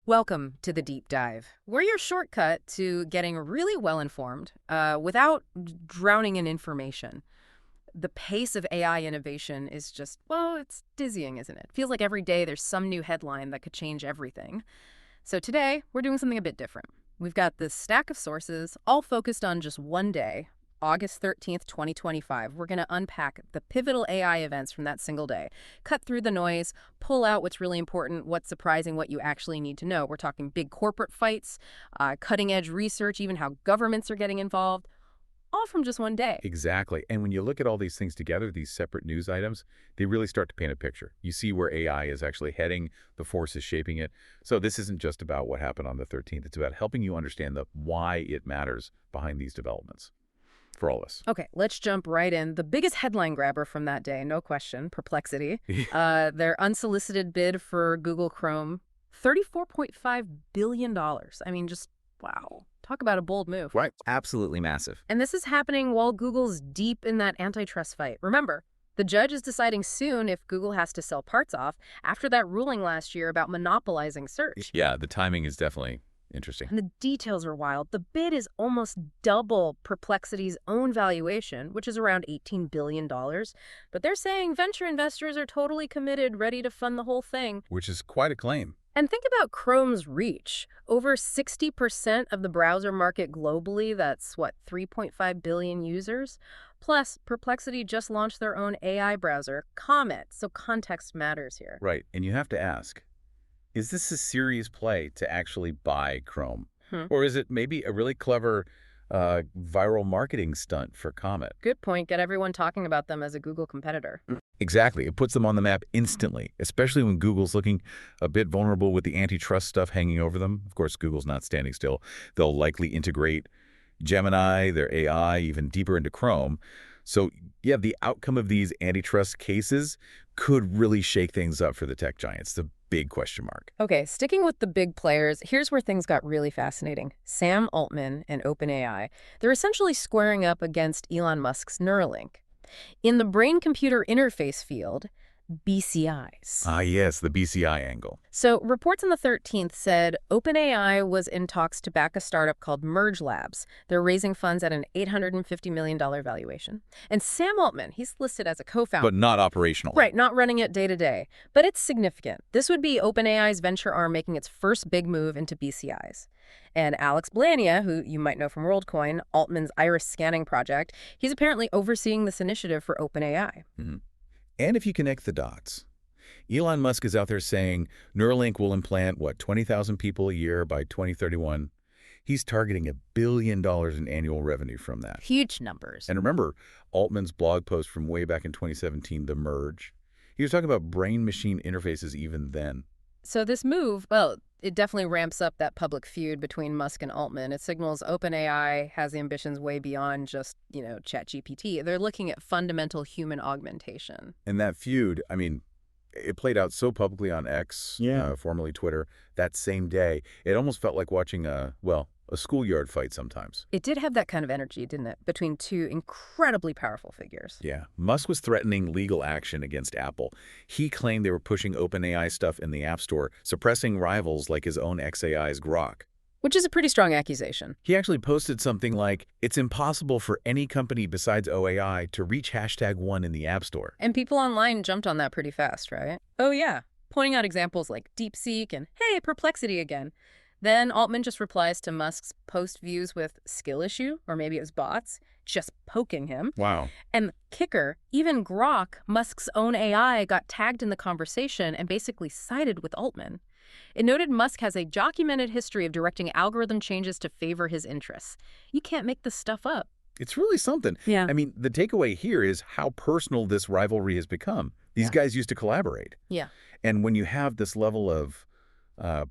Welcome to the Deep Dive. We're your shortcut to getting really well-informed without drowning in information. The pace of AI innovation is just, well, it's dizzying, isn't it? Feels like every day there's some new headline that could change everything. So today, we're doing something a bit different. We've got this stack of sources, all focused on just one day, August 13th, 2025. We're going to unpack the pivotal AI events from that single day, cut through the noise, pull out what's really important, what's surprising, what you actually need to know. We're talking big corporate fights, cutting-edge research, even how governments are getting involved, all from just one day. Exactly. And when you look at all these things together, these separate news items, they really start to paint a picture. You see where AI is actually heading, the forces shaping it. So this isn't just about what happened on the 13th. It's about helping you understand the why it matters behind these developments for all of us. Okay, let's jump right in. The biggest headline grabber from that day, no question, Perplexity. Their unsolicited bid for Google Chrome, $34.5 billion. I mean, just wow. Talk about a bold move. Right. Absolutely massive. And this is happening while Google's deep in that antitrust fight. Remember, the judge is deciding soon if Google has to sell parts off after that ruling last year about monopolizing search. Yeah, the timing is definitely interesting. And the details are wild. The bid is almost double Perplexity's own valuation, which is around $18 billion. But they're saying venture investors are totally committed, ready to fund the whole thing. Which is quite a claim. And think about Chrome's reach. Over 60% of the browser market globally, that's what, 3.5 billion users? Plus, Perplexity just launched their own AI browser, Comet, so context matters here. Right. And you have to ask, is this a serious play to actually buy Chrome? Or is it maybe a really clever viral marketing stunt for Comet? Good point. Get everyone talking about them as a Google competitor. Exactly. It puts them on the map instantly, especially when Google's looking a bit vulnerable with the antitrust stuff hanging over them. Of course, Google's not standing still. They'll likely integrate Gemini, their AI, even deeper into Chrome. So, yeah, the outcome of these antitrust cases could really shake things up for the tech giants. The big question mark. Okay, sticking with the big players, here's where things got really fascinating. Sam Altman and OpenAI, they're essentially squaring up against Elon Musk's Neuralink. In the brain-computer interface field, BCIs. Ah, yes, the BCI angle. So reports on the 13th said OpenAI was in talks to back a startup called Merge Labs. They're raising funds at an $850 million valuation. And Sam Altman, he's listed as a co-founder. But not operational. Right, not running it day to day. But it's significant. This would be OpenAI's venture arm making its first big move into BCIs. And Alex Blania, who you might know from WorldCoin, Altman's iris scanning project, he's apparently overseeing this initiative for OpenAI. And if you connect the dots, Elon Musk is out there saying Neuralink will implant, 20,000 people a year by 2031. He's targeting $1 billion in annual revenue from that. Huge numbers. And remember Altman's blog post from way back in 2017, The Merge. He was talking about brain-machine interfaces even then. So this move, well, it definitely ramps up that public feud between Musk and Altman. It signals OpenAI has ambitions way beyond just, ChatGPT. They're looking at fundamental human augmentation. And that feud, I mean, it played out so publicly on X, formerly Twitter, that same day. It almost felt like watching a schoolyard fight sometimes. It did have that kind of energy, didn't it? Between two incredibly powerful figures. Yeah. Musk was threatening legal action against Apple. He claimed they were pushing OpenAI stuff in the App Store, suppressing rivals like his own xAI's Grok. Which is a pretty strong accusation. He actually posted something like, it's impossible for any company besides OAI to reach #1 in the App Store. And people online jumped on that pretty fast, right? Oh, yeah. Pointing out examples like DeepSeek and, hey, Perplexity again. Then Altman just replies to Musk's post views with skill issue, or maybe it was bots, just poking him. Wow. And the kicker, even Grok, Musk's own AI, got tagged in the conversation and basically sided with Altman. It noted Musk has a documented history of directing algorithm changes to favor his interests. You can't make this stuff up. It's really something. Yeah. I mean, the takeaway here is how personal this rivalry has become. These guys used to collaborate. Yeah. And when you have this level of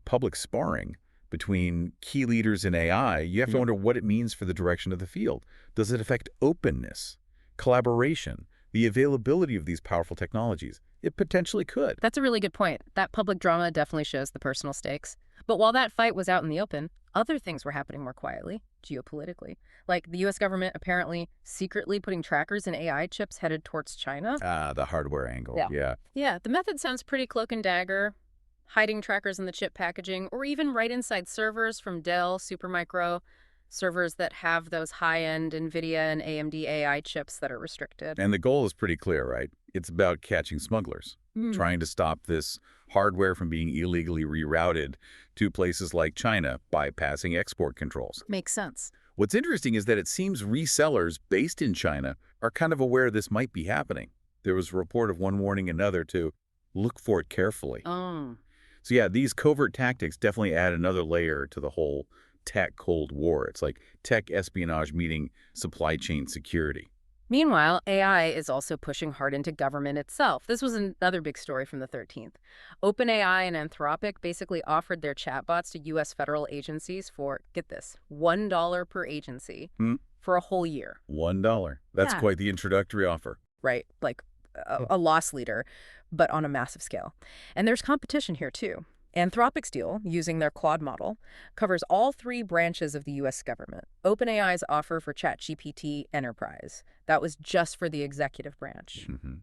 public sparring between key leaders in AI, you have to wonder what it means for the direction of the field. Does it affect openness, collaboration, the availability of these powerful technologies? It potentially could. That's a really good point. That public drama definitely shows the personal stakes. But while that fight was out in the open, other things were happening more quietly, geopolitically. Like the U.S. government apparently secretly putting trackers in AI chips headed towards China. The hardware angle. Yeah. Yeah, the method sounds pretty cloak and dagger. hiding trackers in the chip packaging, or even right inside servers from Dell, Supermicro, servers that have those high-end Nvidia and AMD AI chips that are restricted. And the goal is pretty clear, right? It's about catching smugglers, Hmm. trying to stop this hardware from being illegally rerouted to places like China, bypassing export controls. Makes sense. What's interesting is that it seems resellers based in China are kind of aware this might be happening. There was a report of one warning another to look for it carefully. Oh. So yeah, these covert tactics definitely add another layer to the whole tech Cold War. It's like tech espionage meeting supply chain security. Meanwhile, AI is also pushing hard into government itself. This was another big story from the 13th. OpenAI and Anthropic basically offered their chatbots to U.S. federal agencies for, get this, $1 per agency Hmm? for a whole year. $1. That's Yeah. quite the introductory offer. Right? Like a loss leader, but on a massive scale. And there's competition here, too. Anthropic's deal, using their Claude model, covers all three branches of the U.S. government. OpenAI's offer for ChatGPT Enterprise. That was just for the executive branch. Mhm.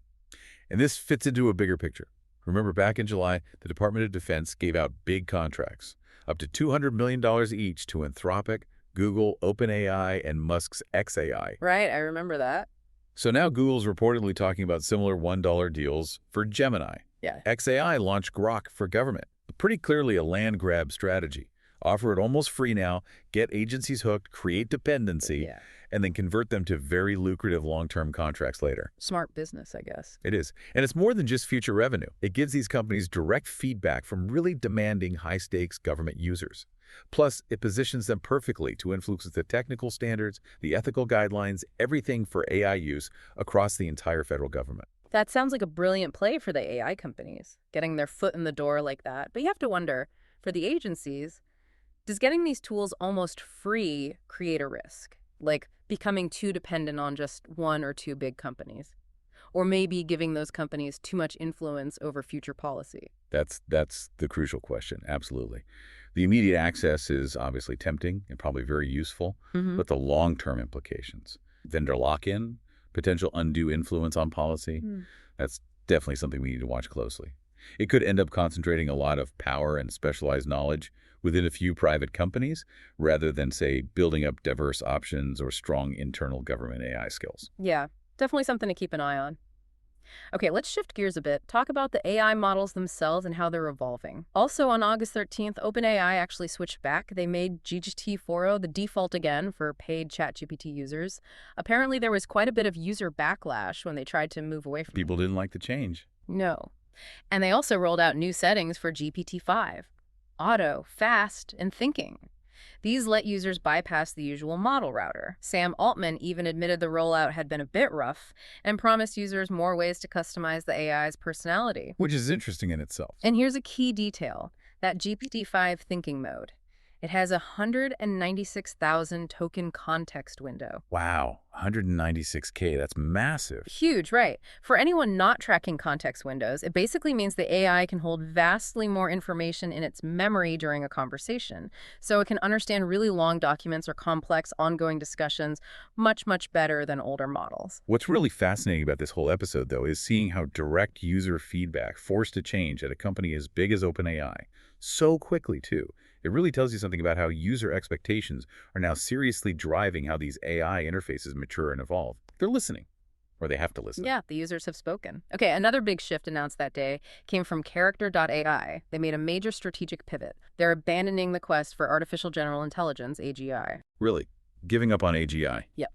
And this fits into a bigger picture. Remember back in July, the Department of Defense gave out big contracts, up to $200 million each to Anthropic, Google, OpenAI, and Musk's xAI. Right, I remember that. So now Google's reportedly talking about similar $1 deals for Gemini. Yeah. xAI launched Grok for government. Pretty clearly a land grab strategy. Offer it almost free now, get agencies hooked, create dependency, Yeah. and then convert them to very lucrative long-term contracts later. Smart business, I guess. It is. And it's more than just future revenue. It gives these companies direct feedback from really demanding high-stakes government users. Plus, it positions them perfectly to influence the technical standards, the ethical guidelines, everything for AI use across the entire federal government. That sounds like a brilliant play for the AI companies, getting their foot in the door like that. But you have to wonder, for the agencies, does getting these tools almost free create a risk? Like becoming too dependent on just one or two big companies? Or maybe giving those companies too much influence over future policy? That's the crucial question, absolutely. The immediate access is obviously tempting and probably very useful, but the long-term implications, vendor lock-in, potential undue influence on policy, that's definitely something we need to watch closely. It could end up concentrating a lot of power and specialized knowledge within a few private companies rather than, say, building up diverse options or strong internal government AI skills. Yeah, definitely something to keep an eye on. Okay, let's shift gears a bit. Talk about the AI models themselves and how they're evolving. Also, on August 13th, OpenAI actually switched back. They made GPT-4o the default again for paid ChatGPT users. Apparently, there was quite a bit of user backlash when they tried to move away from it. People didn't like the change. No. And they also rolled out new settings for GPT-5. Auto, fast, and thinking. These let users bypass the usual model router. Sam Altman even admitted the rollout had been a bit rough and promised users more ways to customize the AI's personality. Which is interesting in itself. And here's a key detail, that GPT-5 thinking mode. It has a 196,000 token context window. Wow, 196K, that's massive. Huge, right? For anyone not tracking context windows, it basically means the AI can hold vastly more information in its memory during a conversation. So it can understand really long documents or complex ongoing discussions much, much better than older models. What's really fascinating about this whole episode, though, is seeing how direct user feedback forced to change at a company as big as OpenAI so quickly, too. It really tells you something about how user expectations are now seriously driving how these AI interfaces mature and evolve. They're listening, or they have to listen. Yeah, the users have spoken. Okay, another big shift announced that day came from Character.ai. They made a major strategic pivot. They're abandoning the quest for artificial general intelligence, AGI. Really, giving up on AGI. Yep.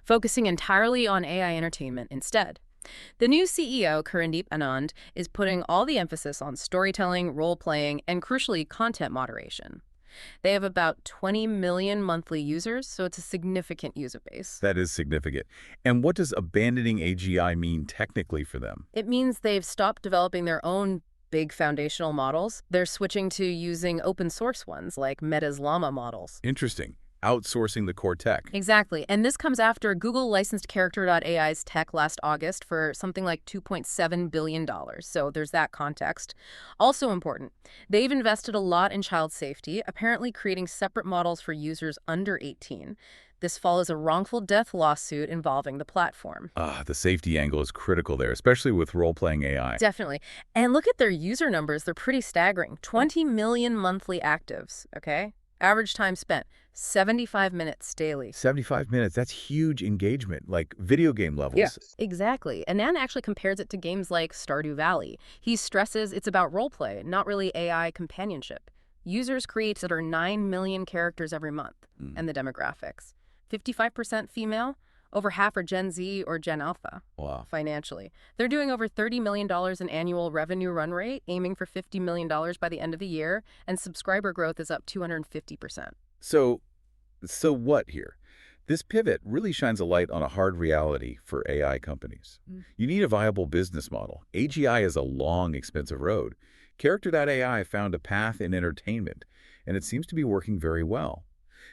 Focusing entirely on AI entertainment instead. The new CEO, Karandeep Anand, is putting all the emphasis on storytelling, role-playing, and crucially, content moderation. They have about 20 million monthly users, so it's a significant user base. That is significant. And what does abandoning AGI mean technically for them? It means they've stopped developing their own big foundational models. They're switching to using open source ones like Meta's Llama models. Interesting. Outsourcing the core tech. Exactly. And this comes after Google licensed Character.ai's tech last August for something like $2.7 billion. So there's that context. Also important, they've invested a lot in child safety, apparently creating separate models for users under 18. This follows a wrongful death lawsuit involving the platform. The safety angle is critical there, especially with role-playing AI. Definitely. And look at their user numbers. They're pretty staggering. 20 million monthly actives, okay? Average time spent, 75 minutes daily. 75 minutes, that's huge engagement, like video game levels. Exactly. Anand actually compares it to games like Stardew Valley. He stresses it's about roleplay, not really AI companionship. Users create that are 9 million characters every month. And the demographics. 55% female, over half are Gen Z or Gen Alpha. Wow. Financially. They're doing over $30 million in annual revenue run rate, aiming for $50 million by the end of the year, and subscriber growth is up 250%. So what here? This pivot really shines a light on a hard reality for AI companies. You need a viable business model. AGI is a long, expensive road. Character.ai found a path in entertainment, and it seems to be working very well.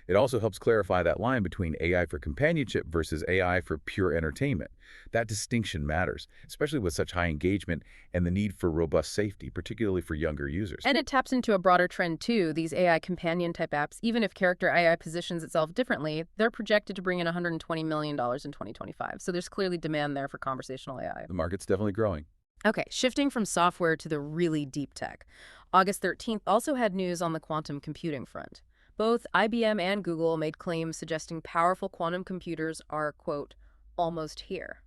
It also helps clarify that line between AI for companionship versus AI for pure entertainment. That distinction matters, especially with such high engagement and the need for robust safety, particularly for younger users. And it taps into a broader trend, too. These AI companion-type apps, even if Character AI positions itself differently, they're projected to bring in $120 million in 2025. So there's clearly demand there for conversational AI. The market's definitely growing. Okay, shifting from software to the really deep tech. August 13th also had news on the quantum computing front. Both IBM and Google made claims suggesting powerful quantum computers are, quote, almost here.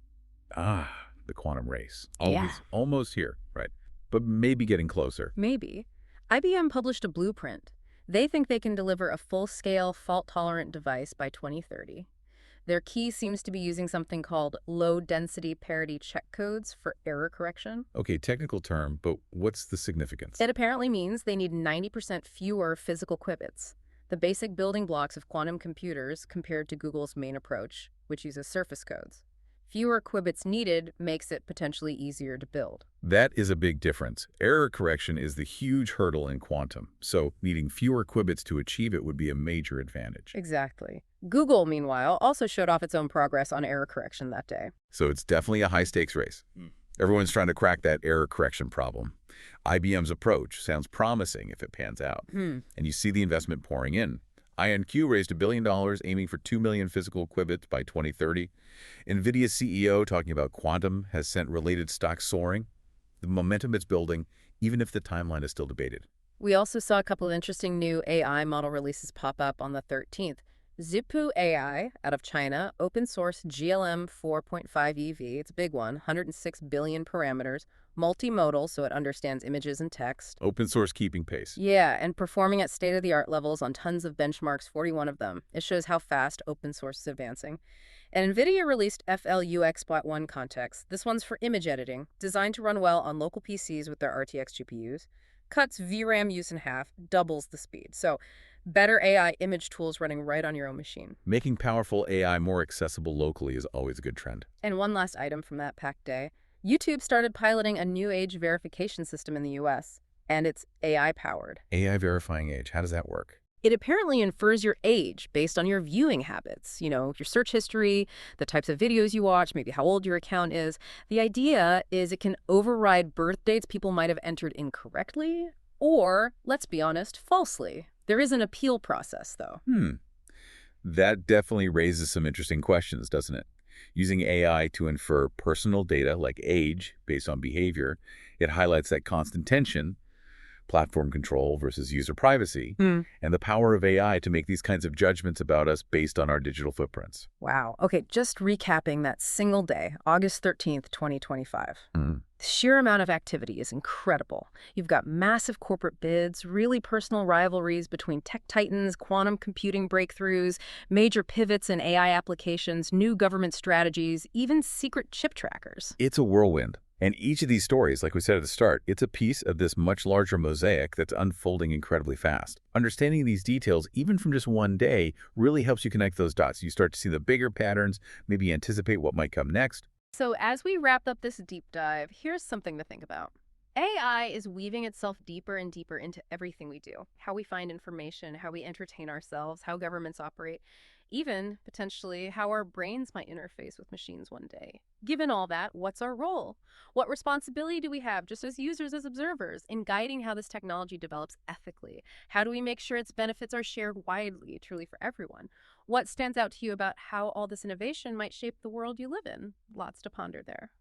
The quantum race. Yeah. Almost here, right? But maybe getting closer. Maybe. IBM published a blueprint. They think they can deliver a full-scale, fault-tolerant device by 2030. Their key seems to be using something called low-density parity check codes for error correction. Okay, technical term, but what's the significance? It apparently means they need 90% fewer physical qubits, the basic building blocks of quantum computers compared to Google's main approach, which uses surface codes. Fewer qubits needed makes it potentially easier to build. That is a big difference. Error correction is the huge hurdle in quantum, so needing fewer qubits to achieve it would be a major advantage. Exactly. Google, meanwhile, also showed off its own progress on error correction that day. So it's definitely a high-stakes race. Everyone's trying to crack that error correction problem. IBM's approach sounds promising if it pans out. And you see the investment pouring in. IonQ raised $1 billion, aiming for 2 million physical qubits by 2030. Nvidia's CEO talking about quantum has sent related stocks soaring. The momentum it's building, even if the timeline is still debated. We also saw a couple of interesting new AI model releases pop up on the 13th. Zhipu AI out of China, open source GLM 4.5 EV, it's a big one, 106 billion parameters, multimodal, so it understands images and text. Open source keeping pace. Yeah, and performing at state-of-the-art levels on tons of benchmarks, 41 of them. It shows how fast open source is advancing. And Nvidia released FLUX.1 Kontext. This one's for image editing, designed to run well on local PCs with their RTX GPUs. Cuts VRAM use in half, doubles the speed. So better AI image tools running right on your own machine. Making powerful AI more accessible locally is always a good trend. And one last item from that packed day. YouTube started piloting a new age verification system in the US, and it's AI-powered. AI verifying age, how does that work? It apparently infers your age based on your viewing habits, your search history, the types of videos you watch, maybe how old your account is. The idea is it can override birth dates people might have entered incorrectly, or, let's be honest, falsely. There is an appeal process, though. That definitely raises some interesting questions, doesn't it? Using AI to infer personal data like age based on behavior, it highlights that constant tension, platform control versus user privacy, and the power of AI to make these kinds of judgments about us based on our digital footprints. Wow. Okay, just recapping that single day, August 13th, 2025. The sheer amount of activity is incredible. You've got massive corporate bids, really personal rivalries between tech titans, quantum computing breakthroughs, major pivots in AI applications, new government strategies, even secret chip trackers. It's a whirlwind. And each of these stories, like we said at the start, it's a piece of this much larger mosaic that's unfolding incredibly fast. Understanding these details, even from just one day, really helps you connect those dots. You start to see the bigger patterns, maybe anticipate what might come next. So as we wrap up this deep dive, here's something to think about. AI is weaving itself deeper and deeper into everything we do. How we find information, how we entertain ourselves, how governments operate, even, potentially, how our brains might interface with machines one day. Given all that, what's our role? What responsibility do we have, just as users, as observers, in guiding how this technology develops ethically? How do we make sure its benefits are shared widely, truly for everyone? What stands out to you about how all this innovation might shape the world you live in? Lots to ponder there.